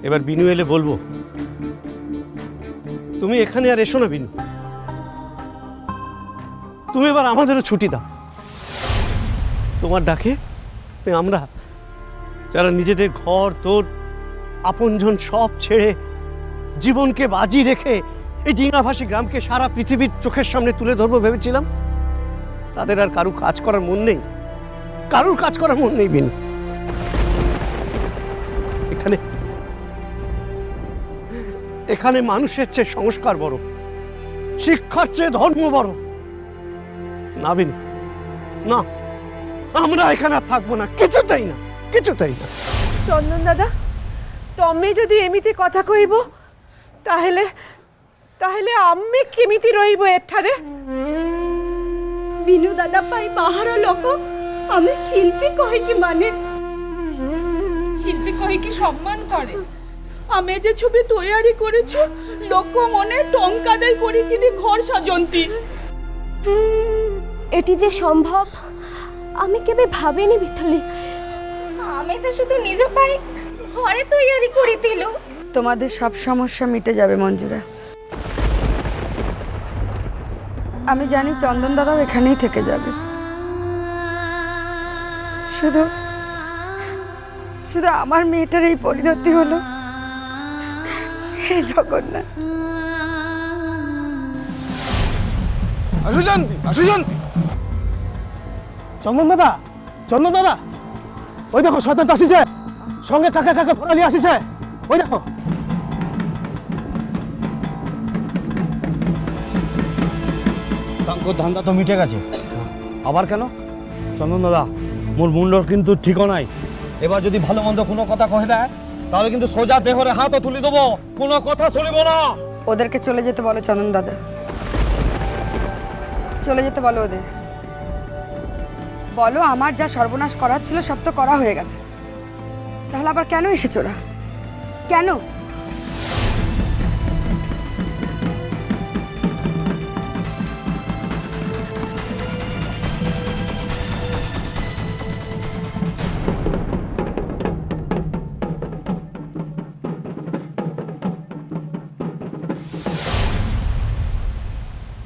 এবার বিনু এলে বলবো। তুমি এখানে আর এসো না বিনু, তুমি এবার আমাদেরও ছুটি দাও। তোমার ডাকে আমরা যারা নিজেদের ঘর তোর আপনজন সব ছেড়ে জীবনকে বাজি রেখে এই ডিঙাভাসী গ্রামকে সারা পৃথিবীর চোখের সামনে তুলে ধরবো ভেবেছিলাম, তাদের আর কারু কাজ করার মন নেই, কারুর কাজ করার মন নেই বিনু। এখানে এখানে মানুষের চেয়ে সংস্কার বড়, শিক্ষার চেয়ে ধর্ম বড়। না বিনু, না, আমরা এখানে আর থাকবো না, কিছুতেই না, কিছুতেই না। চন্দন দাদা, তুমি যদি এমিতি কথা কইব তাহলে তাহলে আমি কেমিতি রইব এঠারে? বিনু দাদা পাই বাহার লোক, আমি শিল্পী কহিকি মানে শিল্পী কহিকি সম্মান করে। আমি যে ছবি তৈরি করেছ লোক মনে টঙ্কা দেয় করি কিনি ঘর সাজন্তি। এটি যে সম্ভব আমি কেবে ভাবিনি বিথলি। আমি তো শুধু নিজ পাই ঘরে তৈরি করে দিল। তোমাদের সব সমস্যা মিটে যাবে মঞ্জুরা। আমি জানি চন্দন দাদাও এখানেই থেকে যাবে। শুধু শুধু আমার মেয়েটার এই পরিণতি হলো, হে জগন্নাথ। চন্দন দাদা, চন্দন দাদা, ওই দেখো শয়তানটা আসিছে, সঙ্গে কাকে কাকে ফোরালি আসিছে, ওই দেখো। তাঙ্কর ধান্দা তো মিটে গেছে, আবার কেন? চন্দন দাদা, মোর মুন্ডর কিন্তু ঠিকও নাই। এবার যদি ভালো মন্দ কোনো কথা কহে দেয় তাহলে কিন্তু সোজা দেহরে হাতও তুলে দেবো, কোনো কথা শুনিব না। ওদেরকে চলে যেতে বলো চন্দন দাদা, চলে যেতে বলো ওদের। বলো আমার যা সর্বনাশ করার ছিল সব তো করা হয়ে গেছে, তাহলে আবার কেন এসেছো ওরা? কেন?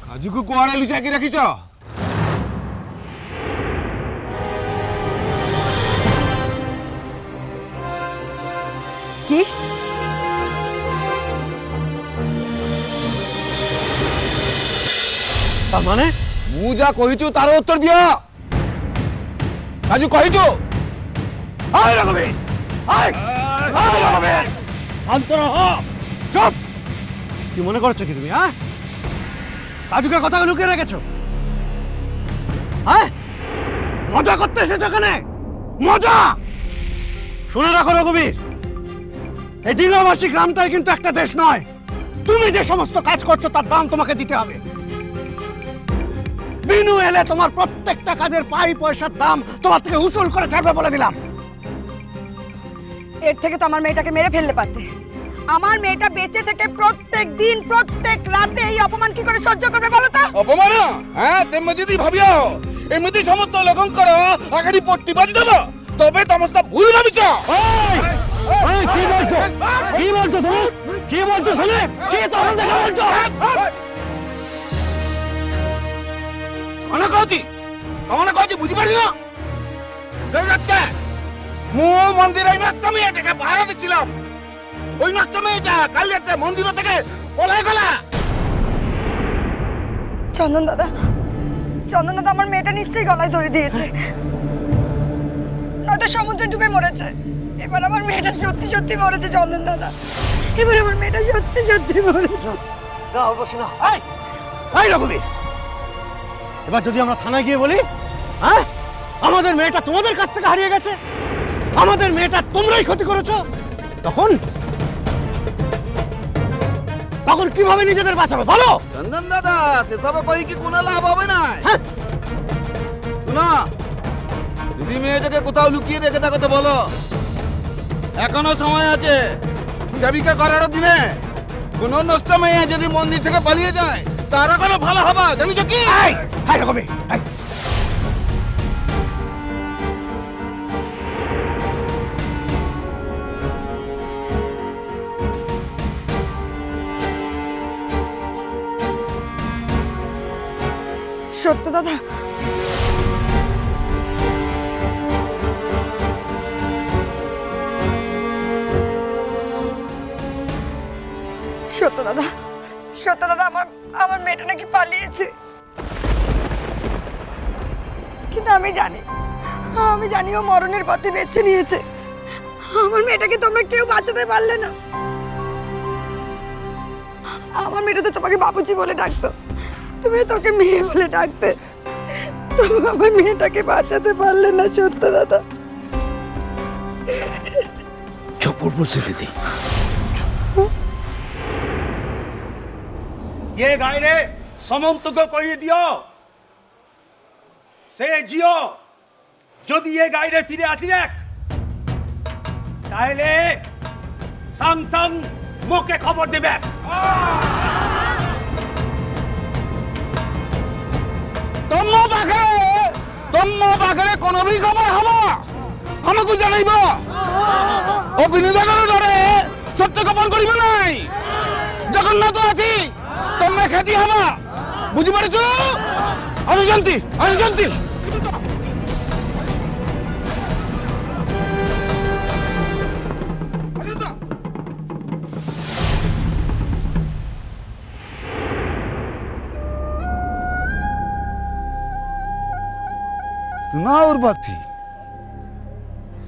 কাজুকু কুয়ারে লুচাকি রাখিছ? কি? তার মানে মু যা কহিছু তার উত্তর দিও। কাজু কহিছু? আয় রাঘবে, আয়, আয় রাঘবে, শান্ত রহ, চুপ। কি মনে করছো কি তুমি? হ্যাঁ, কাজুকে কথা লুকিয়ে রেখেছো? হ্যাঁ, মজা করতে এসেছো এখানে? মজা? শুনে রাখো রঘুবীর, এই ডিঙাভাসী গ্রামটাই কিন্তু একটা দেশ নয়। তুমি যে সমস্ত কাজ করছো তার দাম তোমাকে দিতে হবে। বিনু এলে তোমার প্রত্যেকটা কাজের পাই পয়সার দাম তোমার থেকে উসুল করে ছাড়বে বলে দিলাম। এর থেকে তো আমার মেয়েটাকে মেরে ফেললে পারতে। আমার মেয়েটা বেঁচে থেকে প্রত্যেক দিন প্রত্যেক রাতে এই অপমান কি করে সহ্য করবে বলো তো? অপমান? হ্যাঁ, তেমনি যদি ভাবিও এমনি সমস্ত লোকঙ্কর আগাড়ি পট্টি বাজি দেব, তবে সমস্ত ভুল ভাবিছ। কি বলছো? কি বলছো তুমি? কি বলছো শুনে? কি তখন দেখা বলছো? মনে কহছি, মনে কহছি বুঝি পারি না? যাচ্ছে মু মন্দির এই মাস্টার মেয়েটাকে ভাড়া দিচ্ছিলাম, ওই মাস্টার মেয়েটা কাল রাতে মন্দির থেকে পলাই গেলা। চন্দন দাদা, চন্দন দাদা আমার মেয়েটা নিশ্চয়ই গলায় ধরে দিয়েছে, নয়তো সমুদ্রে ডুবে মরেছে। এবার আমার মেয়েটা সত্যি সত্যি মরেছে চন্দন দাদা, এবার আমার মেয়েটা সত্যি সত্যি মরেছে। না অবশ্যই না। এই রঘুবীর, এবার যদি আমরা থানায় গিয়ে বলি হ্যাঁ আমাদের মেয়েটা তোমাদের কাছ থেকে হারিয়ে গেছে, আমাদের মেয়েটা তোমরাই ক্ষতি করেছো, তখন তখন কিভাবে নিজেদের বাঁচাবে বলো? চন্দন দাদা, সেসব কই কি কোনো লাভ হবে না। শোনো, যদি মেয়েটাকে কোথাও লুকিয়ে রেখে থাকো তো বলো, এখনো সময় আছে। সেবিকা করার দিনে কোন নষ্ট মেয়ে যদি মন্দির থেকে পালিয়ে যায় তারা কোনো ভালো হবে জানিস কি? সত্য দাদা, সত্য দাদা, সত্য দাদা, আমার আমার মেয়েটা নাকি পালিয়েছে। কিন্তু আমি জানি ও মরণের পথে বেছে নিয়েছে। আমার মেয়েটাকে তোমরা কেউ বাঁচাতে পারলে না। আমার মেয়েটা তো তোমাকে বাবুজি বলে ডাকতো, তুমি তোকে মেয়ে বলে ডাকতে, তবু আমার মেয়েটাকে বাঁচাতে পারলে না সত্য দাদা। চুপ উর্বশী দিদি। ये गायरे समন্ত को কইয়ে দিও সে জিও যদি এ গায়রে ফিরে আসিবে তাহলে সাং সাং মোকে খবর দেবে। তম্ম পাখে কোনো ভি খবর হব আমাকে জানাইব। ও বিনোদনের ডরে সত্য গোপন করিব নাই। জগন্নাথ আছি তুমি খেতি হবা, বুঝি পারছ? আসুচন্তি আসুচন্তি। শোনা উর্বশী,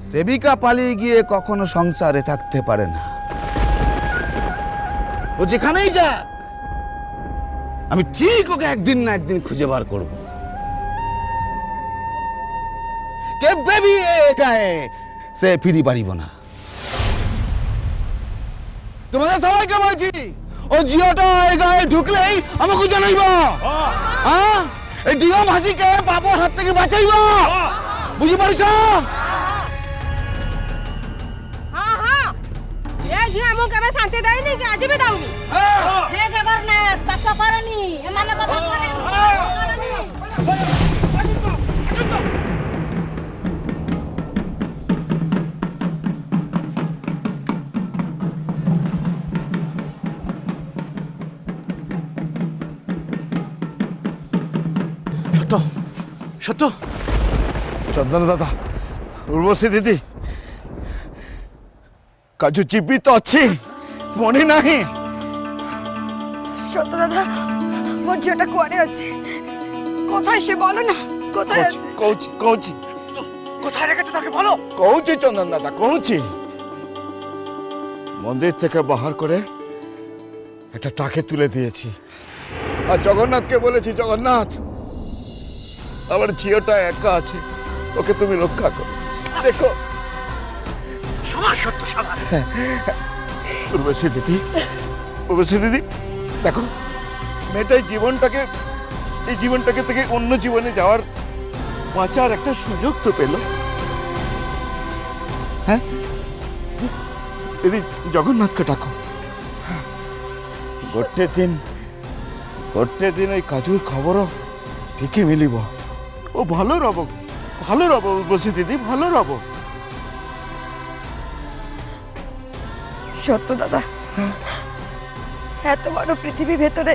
সেবিকা পালিয়ে গিয়ে কখনো সংসারে থাকতে পারে না। ও যেখানেই যাক আমি ঠিক ওকে একদিন না একদিন খুঁজে বার করব। কেবে ভি একায়ে সে ফিরি পারিব না। তোমাদের সবাইকে বলছি, ও জিওটা এই গায়ে ঢুকলেই আমাকে জানাইব। হ্যাঁ, এই ডিও ভাসিকে বাবুর হাত থেকে বাঁচাইব, বুঝি পারিস? শান্তি দেয়নি কি আজ भी দাওনি? হে জগন্নাথ, পাপা করনি, এমানে বাবা করনি। সত্য সত্য চন্দন দাদা, উর্বশী দিদি, কাজু জীবিত ଅଛି মনে ନାହିଁ। সত্য দাদা, মোর ঝিওটা কুয়ারে আছে, কোথায় সে বলো না, কোথায় আছে? কৌছি কৌছি কোথায় রেখেছো তাকে বলো। কৌছি চন্দন দাদা, কৌছি। মন্দির থেকে বাহার করে একটা ট্রাকে তুলে দিয়েছি, আর জগন্নাথকে বলেছি, জগন্নাথ আমার ঝিওটা একা আছে, ওকে তুমি রক্ষা করো। দেখো সবার সত্য সবার। উর্বশী দিদি, উর্বশী দিদি, দেখো মেয়েটাই এই জীবনটাকে থেকে অন্য জীবনে যাওয়ার বাঁচার একটা সুযোগ তো পেল। হ্যাঁ দিদি, জগন্নাথকে ডাকো। গোটে দিন ওই কাজুর খবরও ঠিকই মিলিব। ও ভালো রব উর্বশী দিদি, ভালো রব। সত্য দাদা, এত বড় পৃথিবী ভেতরে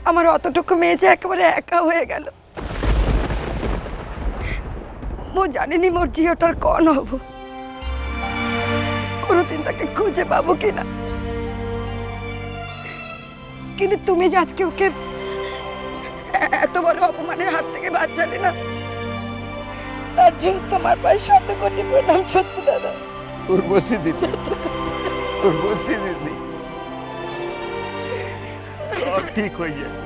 আমার অতটুকু মেয়ে যে একেবারে একা হয়ে গেল। মো জানিনি মোর জিওটার কন হব, কোনোদিন তাকে খুঁজে পাবো কিনা। কিন্তু তুমি যে আজকে ওকে এত বড় অপমানের হাত থেকে বাঁচালে না, তার জন্য তোমার পায়ে শত কোটি প্রণাম সত্য দাদা। উর্বশী দিদি, উর্বশী দিদি, সব ঠিক হয়ে যায়।